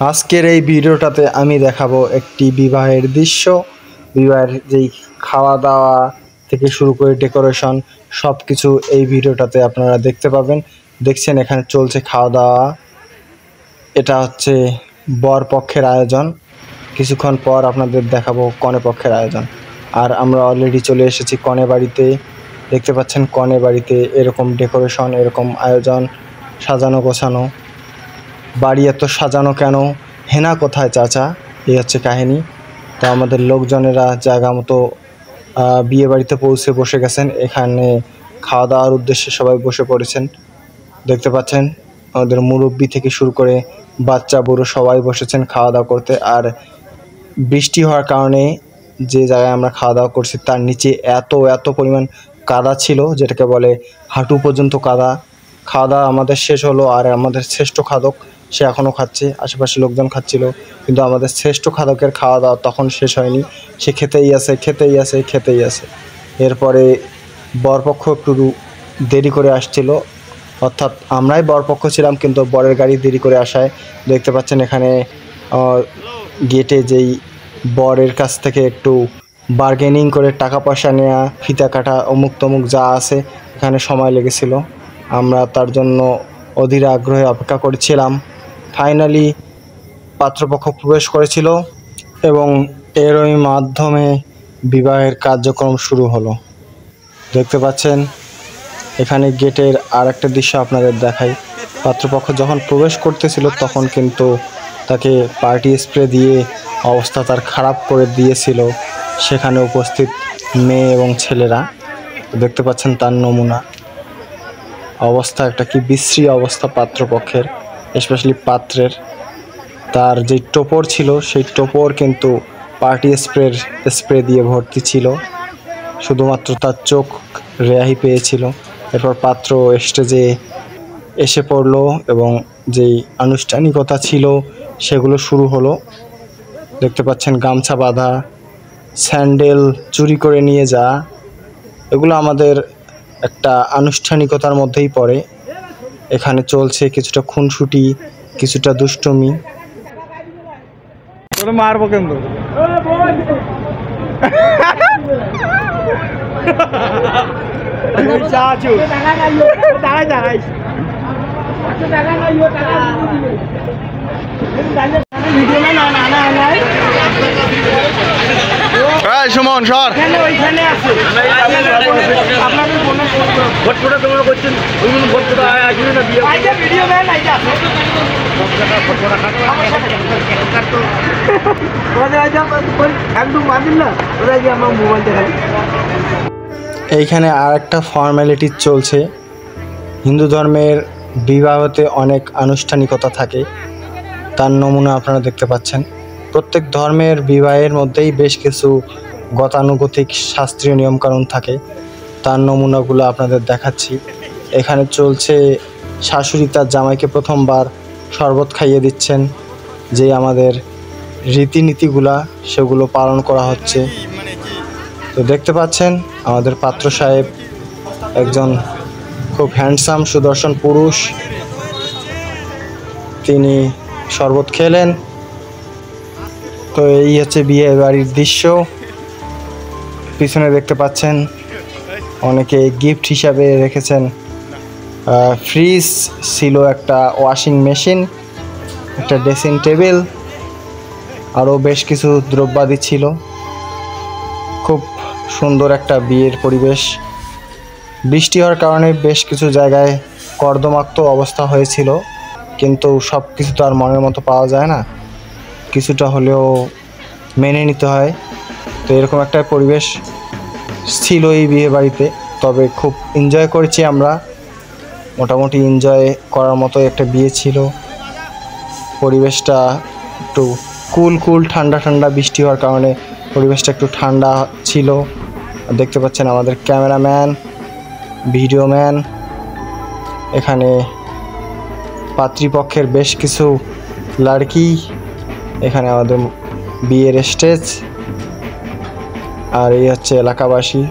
আজকের এই ভিডিওটাতে আমি দেখাবো একটি বিবাহের দৃশ্য। বিবাহের যেই খাওয়া দাওয়া থেকে শুরু করে ডেকোরেশন সব কিছু এই ভিডিওটাতে আপনারা দেখতে পাবেন। দেখছেন এখানে চলছে খাওয়া দাওয়া। এটা হচ্ছে বর পক্ষের আয়োজন। কিছুক্ষণ পর আপনাদের দেখাবো কনে পক্ষের আয়োজন। আর আমরা অলরেডি চলে এসেছি কনে বাড়িতে। দেখতে পাচ্ছেন কনে বাড়িতে এরকম ডেকোরেশন, এরকম আয়োজন, সাজানো গোছানো। বাড়ি এত সাজানো কেন, হেনা কোথায় চাচা, এই হচ্ছে কাহিনী। তো আমাদের লোকজনেরা জায়গা মতো বিয়ে বাড়িতে পৌঁছে বসে গেছেন। এখানে খাওয়া দাওয়ার উদ্দেশ্যে সবাই বসে পড়েছেন। দেখতে পাচ্ছেন আমাদের মুরব্বি থেকে শুরু করে বাচ্চা বুড়ো সবাই বসেছেন খাওয়া দাওয়া করতে। আর বৃষ্টি হওয়ার কারণে যে জায়গায় আমরা খাওয়া দাওয়া করছি তার নিচে এত পরিমাণ কাদা ছিল, যেটাকে বলে হাঁটু পর্যন্ত কাদা। খাওয়া দাওয়া আমাদের শেষ হলো, আর আমাদের শ্রেষ্ঠ খাদক সে এখনও খাচ্ছে, আশেপাশে লোকজন খাচ্ছিল, কিন্তু আমাদের শ্রেষ্ঠ খাদকের খাওয়া দাওয়া তখন শেষ হয়নি। সে খেতেই আছে। এরপরে বরপক্ষ একটু দেরি করে আসছিল, অর্থাৎ আমরাই বরপক্ষ ছিলাম, কিন্তু বরের গাড়ি দেরি করে আসায় দেখতে পাচ্ছেন এখানে গেটে যেই বরের কাছ থেকে একটু বার্গেনিং করে টাকা পয়সা নেওয়া, ফিতা কাটা, অমুক তমুক যা আছে, এখানে সময় লেগেছিল। আমরা তার জন্য অধীর আগ্রহে অপেক্ষা করেছিলাম। ফাইনালি পাত্রপক্ষ প্রবেশ করেছিল এবং এরই মাধ্যমে বিবাহের কার্যক্রম শুরু হলো। দেখতে পাচ্ছেন এখানে গেটের আর একটা দৃশ্য আপনাদের দেখাই। পাত্রপক্ষ যখন প্রবেশ করতেছিল তখন কিন্তু তাকে পার্টি স্প্রে দিয়ে অবস্থা তার খারাপ করে দিয়েছিল সেখানে উপস্থিত মেয়ে এবং ছেলেরা। দেখতে পাচ্ছেন তার নমুনা অবস্থা, একটা কি বিশ্রী অবস্থা পাত্রপক্ষের, স্পেশালি পাত্রের। তার যে টোপর ছিল সেই টোপর কিন্তু পার্টি স্প্রে দিয়ে ভর্তি ছিল, শুধুমাত্র তার চোখ রেহাই পেয়েছিল। এরপর পাত্র স্টেজে এসে পড়লো এবং যেই আনুষ্ঠানিকতা ছিল সেগুলো শুরু হলো। দেখতে পাচ্ছেন গামছা বাঁধা, স্যান্ডেল চুরি করে নিয়ে যা, এগুলো আমাদের একটা আনুষ্ঠানিকতার মধ্যেই পড়ে। এখানে চলছে কিছুটা খুনসুটি, কিছুটা দুষ্টুমি। মারবো কিন্তু সুমন সর এইখানে আর একটা ফর্মালিটি চলছে। হিন্দু ধর্মের বিবাহতে অনেক আনুষ্ঠানিকতা থাকে, তার নমুনা আপনারা দেখতে পাচ্ছেন। প্রত্যেক ধর্মের বিবাহের মধ্যেই বেশ কিছু গতানুগতিক শাস্ত্রীয় নিয়মকানুন থাকে, তার নমুনাগুলো আপনাদের দেখাচ্ছি। এখানে চলছে শাশুড়ি তার জামাইকে প্রথমবার শরবত খাইয়ে দিচ্ছেন, যে আমাদের রীতিনীতিগুলা সেগুলো পালন করা হচ্ছে। তো দেখতে পাচ্ছেন আমাদের পাত্র সাহেব একজন খুব হ্যান্ডসাম সুদর্শন পুরুষ, তিনি শরবত খেলেন। তো এই হচ্ছে বিয়ে বাড়ির দৃশ্য। পিছনে দেখতে পাচ্ছেন অনেকে গিফট হিসাবে রেখেছেন ফ্রিজ ছিল, একটা ওয়াশিং মেশিন, একটা ড্রেসিং টেবিল, আরও বেশ কিছু দ্রব্যাদি ছিল। খুব সুন্দর একটা বিয়ের পরিবেশ। বৃষ্টি হওয়ার কারণে বেশ কিছু জায়গায় কর্দমাক্ত অবস্থা হয়েছিল, কিন্তু সব কিছু তো আর মনের মতো পাওয়া যায় না, কিছুটা হলেও মেনে নিতে হয়। তো এরকম একটা পরিবেশ ছিল এই বিয়ে বাড়িতে। তবে খুব এনজয় করেছি আমরা, মোটামুটি এনজয় করার মতো একটা বিয়ে ছিল। পরিবেশটা একটু কুল ঠান্ডা, বৃষ্টি হওয়ার কারণে পরিবেশটা একটু ঠান্ডা ছিল। দেখতে পাচ্ছেন আমাদের ক্যামেরাম্যান, ভিডিওম্যান, এখানে পাত্রীপক্ষের বেশ কিছু লাড়কি, এখানে আমাদের বিয়ের স্টেজ, আর এই হচ্ছে এলাকাবাসী।